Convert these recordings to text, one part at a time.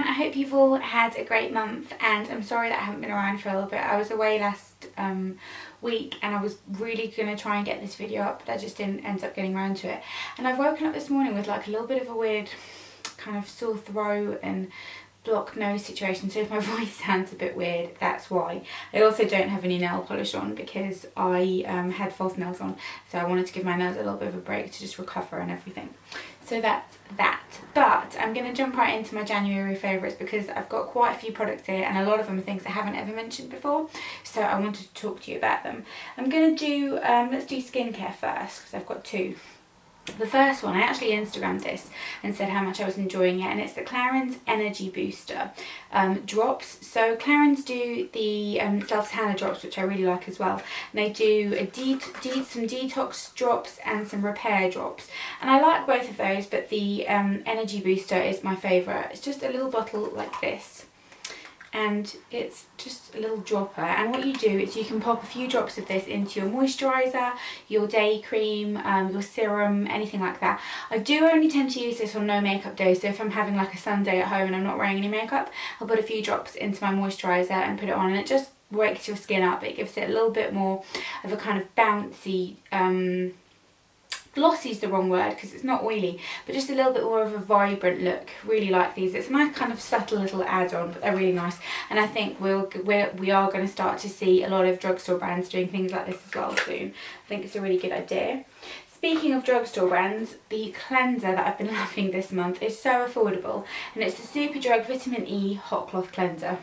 everyone, I hope you've all had a great month, and I'm sorry that I haven't been around for a little bit. I was away last week and I was really going to try and get this video up, but I just didn't end up getting around to it. And I've woken up this morning with like a little bit of a weird kind of sore throat and blocked nose situation, so if my voice sounds a bit weird, that's why. I also don't have any nail polish on because I had false nails on, so I wanted to give my nails a little bit of a break to just recover and everything. So that's that. But I'm going to jump right into my January favourites because I've got quite a few products here and a lot of them are things I haven't ever mentioned before, so I wanted to talk to you about them. I'm going to do, let's do skincare first because I've got two. The first one, I actually Instagrammed this and said how much I was enjoying it, and it's the Clarins Energy Booster drops. So Clarins do the self-tanner drops, which I really like as well. And they do some detox drops and some repair drops. And I like both of those, but the Energy Booster is my favourite. It's just a little bottle like this. And it's just a little dropper, and what you do is you can pop a few drops of this into your moisturiser, your day cream, your serum, anything like that. I do only tend to use this on no makeup days, so if I'm having like a Sunday at home and I'm not wearing any makeup, I'll put a few drops into my moisturiser and put it on, and it just wakes your skin up. It gives it a little bit more of a kind of bouncy, glossy is the wrong word because it's not oily, but just a little bit more of a vibrant look. Really like these. It's a nice kind of subtle little add-on, but they're really nice, and I think we are going to start to see a lot of drugstore brands doing things like this as well soon. I think it's a really good idea. Speaking of drugstore brands, the cleanser that I've been loving this month is so affordable, and it's the Superdrug Vitamin E Hot Cloth Cleanser.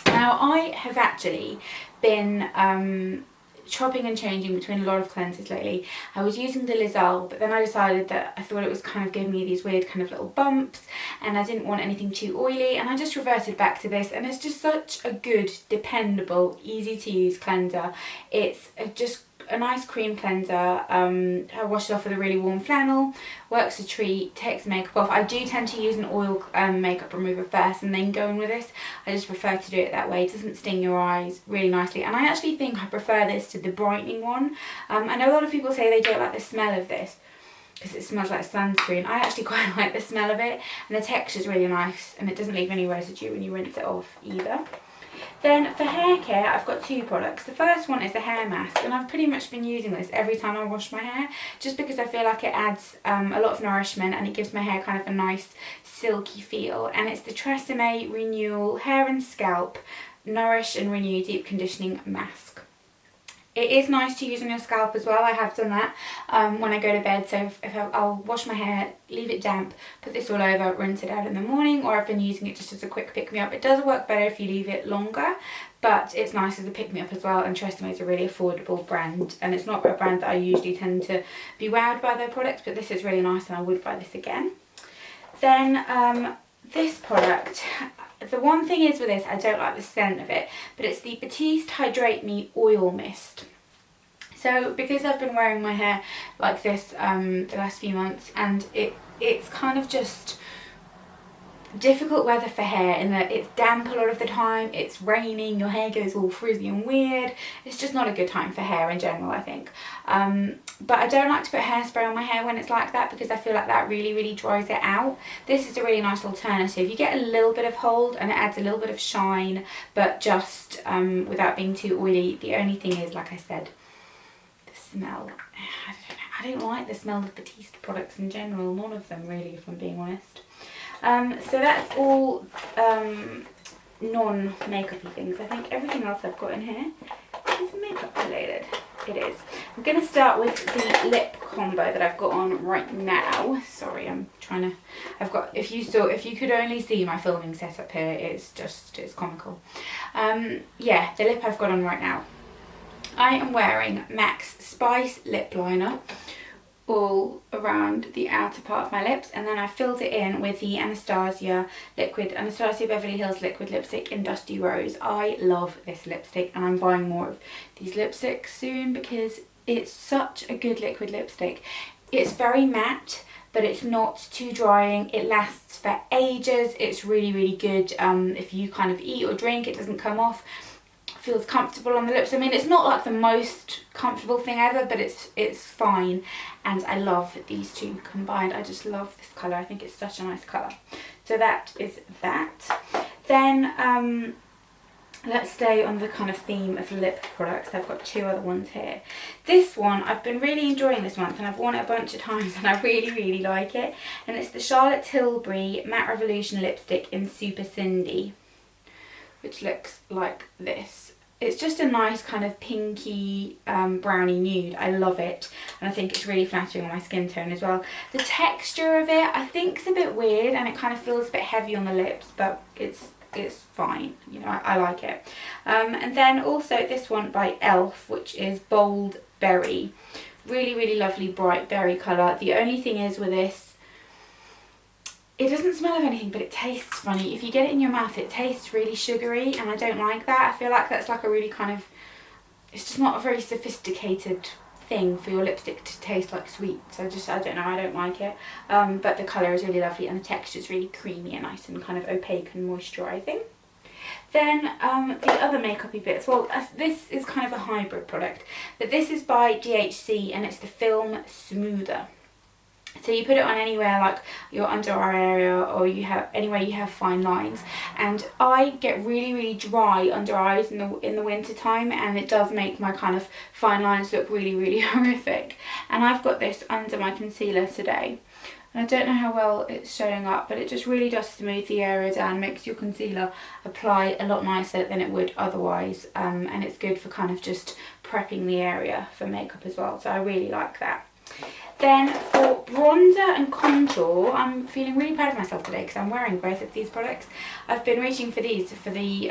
Now I have actually been chopping and changing between a lot of cleansers lately. I was using the Lala, but then I decided that I thought it was kind of giving me these weird kind of little bumps, and I didn't want anything too oily, and I just reverted back to this, and it's just such a good, dependable, easy to use cleanser. It's just a nice cream cleanser. I wash it off with a really warm flannel, works a treat, takes the makeup off. I do tend to use an oil makeup remover first and then go in with this. I just prefer to do it that way. It doesn't sting your eyes really nicely, and I actually think I prefer this to the brightening one. I know a lot of people say they don't like the smell of this because it smells like sunscreen. I actually quite like the smell of it, and the texture is really nice, and it doesn't leave any residue when you rinse it off either. Then for hair care, I've got two products. The first one is a hair mask, and I've pretty much been using this every time I wash my hair, just because I feel like it adds a lot of nourishment and it gives my hair kind of a nice silky feel. And it's the Tresemme Renewal Hair and Scalp Nourish and Renew Deep Conditioning Mask. It is nice to use on your scalp as well. I have done that when I go to bed. So I'll wash my hair, leave it damp, put this all over, rinse it out in the morning, or I've been using it just as a quick pick-me-up. It does work better if you leave it longer, but it's nice as a pick-me-up as well, and Tresemme is a really affordable brand, and it's not a brand that I usually tend to be wowed by their products, but this is really nice and I would buy this again. Then this product, the one thing is with this, I don't like the scent of it, but it's the Batiste Hydrate Me Oil Mist. So because I've been wearing my hair like this the last few months, and it's kind of just difficult weather for hair in that it's damp a lot of the time, it's raining, your hair goes all frizzy and weird. It's just not a good time for hair in general, I think. But I don't like to put hairspray on my hair when it's like that because I feel like that really dries it out. This is a really nice alternative. You get a little bit of hold and it adds a little bit of shine, but just without being too oily. The only thing is, like I said, the smell. I don't like the smell of Batiste products in general, none of them really, if I'm being honest. So that's all non-makeup-y things. I think everything else I've got in here is makeup related. It is. I'm going to start with the lip combo that I've got on right now. Sorry, I'm trying to, if you could only see my filming setup here, it's comical. Yeah, the lip I've got on right now. I am wearing MAC's Spice Lip Liner all around the outer part of my lips, and then I filled it in with the Anastasia Beverly Hills liquid lipstick in Dusty Rose. I love this lipstick, and I'm buying more of these lipsticks soon because it's such a good liquid lipstick. It's very matte, but it's not too drying. It lasts for ages. It's really good. If you kind of eat or drink, it doesn't come off. feels comfortable on the lips. I mean, it's not like the most comfortable thing ever, but it's fine, and I love these two combined. I just love this colour. I think it's such a nice colour. So that is that. Then let's stay on the kind of theme of lip products. I've got two other ones here. This one I've been really enjoying this month, and I've worn it a bunch of times, and I really like it. And it's the Charlotte Tilbury Matte Revolution lipstick in Super Cindy, which looks like this. It's just a nice kind of pinky brownie nude. I love it, and I think it's really flattering on my skin tone as well. The texture of it I think is a bit weird, and it kind of feels a bit heavy on the lips, but it's fine, you know, I like it. And then also this one by e.l.f., which is Bold Berry. Really lovely bright berry colour. The only thing is with this, it doesn't smell of anything, but it tastes funny. If you get it in your mouth, it tastes really sugary, and I don't like that. I feel like that's like a really kind of, it's just not a very sophisticated thing for your lipstick to taste like sweet. So I don't know, I don't like it. But the colour is really lovely, and the texture is really creamy and nice and kind of opaque and moisturising. Then the other makeup-y bits, well, this is kind of a hybrid product, but this is by DHC, and it's the Film Smoother. So you put it on anywhere like your under eye area, or you have anywhere you have fine lines. And I get really dry under eyes in the winter time, and it does make my kind of fine lines look really horrific. And I've got this under my concealer today, and I don't know how well it's showing up, but it just really does smooth the area down, makes your concealer apply a lot nicer than it would otherwise, and it's good for kind of just prepping the area for makeup as well. So I really like that. Then for bronzer and contour, I'm feeling really proud of myself today because I'm wearing both of these products. I've been reaching for these for the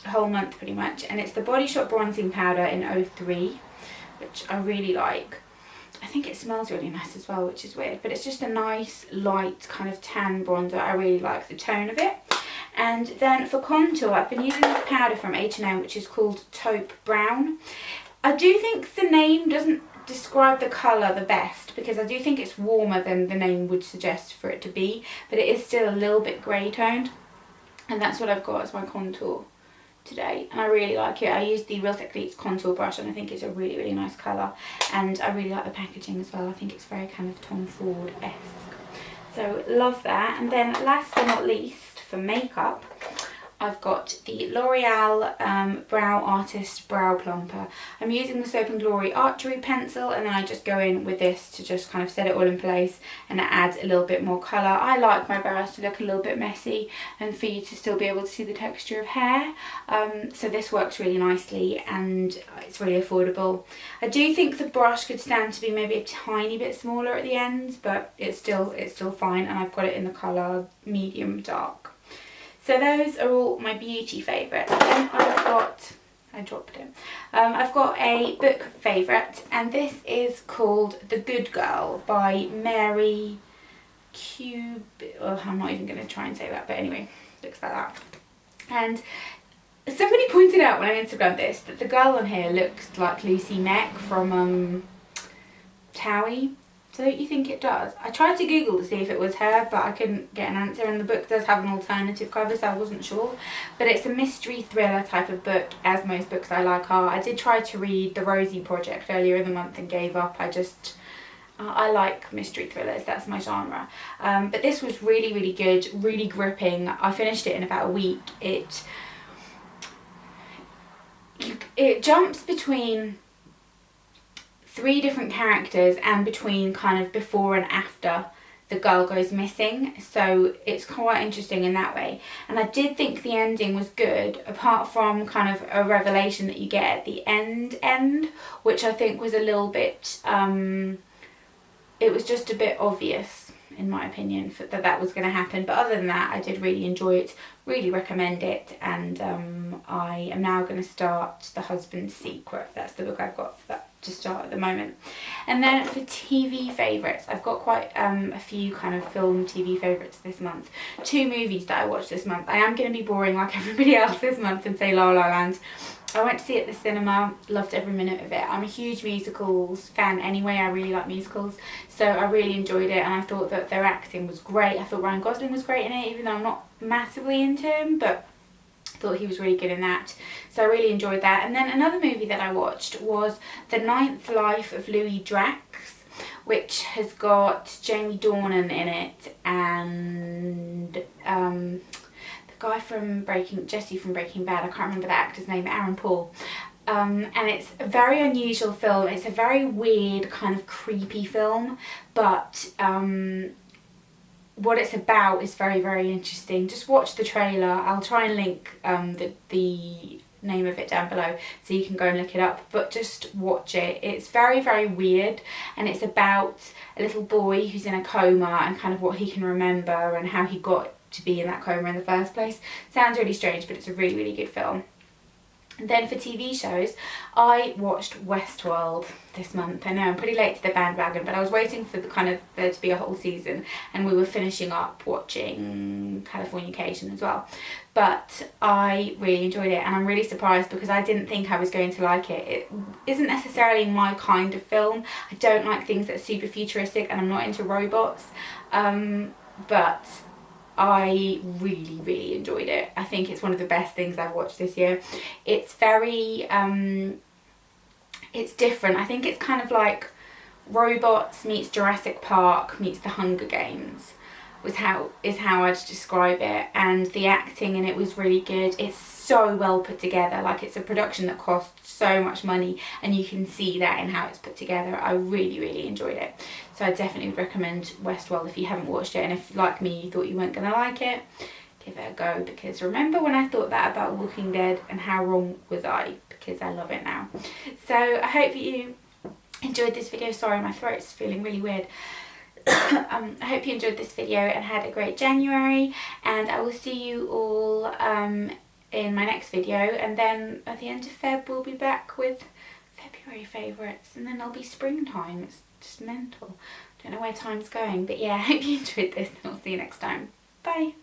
whole month pretty much, and it's the Body Shop Bronzing Powder in 03, which I really like. I think it smells really nice as well, which is weird, but it's just a nice light kind of tan bronzer. I really like the tone of it. And then for contour, I've been using this powder from H&M, which is called Taupe Brown. I do think the name doesn't describe the colour the best, because I do think it's warmer than the name would suggest for it to be, but it is still a little bit grey toned, and that's what I've got as my contour today, and I really like it. I used the Real Techniques contour brush, and I think it's a really nice colour, and I really like the packaging as well. I think it's very kind of Tom Ford-esque, so love that. And then last but not least, for makeup, I've got the L'Oreal Brow Artist Brow Plumper. I'm using the Soap & Glory Archery pencil, and then I just go in with this to just kind of set it all in place and add a little bit more colour. I like my brows to look a little bit messy and for you to still be able to see the texture of hair. So this works really nicely, and it's really affordable. I do think the brush could stand to be maybe a tiny bit smaller at the ends, but it's still fine, and I've got it in the colour medium dark. So those are all my beauty favourites. Then I've got a book favourite, and this is called The Good Girl by Mary I'm not even going to try and say that, but anyway, looks like that. And somebody pointed out when I Instagrammed this that the girl on here looks like Lucy Meck from Towie. Don't you think it does? I tried to Google to see if it was her, but I couldn't get an answer, and the book does have an alternative cover, so I wasn't sure. But it's a mystery thriller type of book, as most books I like are. I did try to read The Rosie Project earlier in the month and gave up. I like mystery thrillers, that's my genre. But this was really good, really gripping. I finished it in about a week. It jumps between 3 different characters and between kind of before and after the girl goes missing, so it's quite interesting in that way. And I did think the ending was good, apart from kind of a revelation that you get at the end, which I think was a little bit it was just a bit obvious in my opinion that was going to happen. But other than that, I did really enjoy it, really recommend it, and I am now going to start The Husband's Secret. That's the book I've got to start at the moment. And then for TV favourites, I've got quite a few kind of film TV favourites this month. 2 movies that I watched this month. I am going to be boring like everybody else this month and say La La Land. I went to see it at the cinema, loved every minute of it. I'm a huge musicals fan anyway, I really like musicals, so I really enjoyed it, and I thought that their acting was great. I thought Ryan Gosling was great in it, even though I'm not massively into him, but Thought he was really good in that, so I really enjoyed that. And then another movie that I watched was The Ninth Life of Louis Drax, which has got Jamie Dornan in it, and the guy from Jesse from Breaking Bad, I can't remember the actor's name, Aaron Paul. And it's a very unusual film. It's a very weird, kind of creepy film, but what it's about is very, very interesting. Just watch the trailer. I'll try and link the name of it down below so you can go and look it up, but just watch it. It's very, very weird, and it's about a little boy who's in a coma and kind of what he can remember and how he got to be in that coma in the first place. Sounds really strange, but it's a really, really good film. And then for TV shows, I watched Westworld this month. I know I'm pretty late to the bandwagon, but I was waiting for there to be a whole season, and we were finishing up watching Californication as well. But I really enjoyed it, and I'm really surprised because I didn't think I was going to like it. It isn't necessarily my kind of film. I don't like things that are super futuristic, and I'm not into robots. But I really, really enjoyed it. I think it's one of the best things I've watched this year. It's very, it's different. I think it's kind of like Robots meets Jurassic Park meets The Hunger Games is how I'd describe it. And the acting in it was really good. It's so well put together. Like, it's a production that costs so much money, and you can see that in how it's put together. I really, really enjoyed it. So I definitely would recommend Westworld if you haven't watched it, and if, like me, you thought you weren't going to like it, give it a go, because remember when I thought that about Walking Dead, and how wrong was I, because I love it now. So I hope you enjoyed this video. Sorry, my throat's feeling really weird. I hope you enjoyed this video and had a great January, and I will see you all in my next video, and then at the end of Feb we'll be back with February favourites, and then it'll be springtime. It's just mental. Don't know where time's going, but yeah, I hope you enjoyed this, and I'll see you next time. Bye.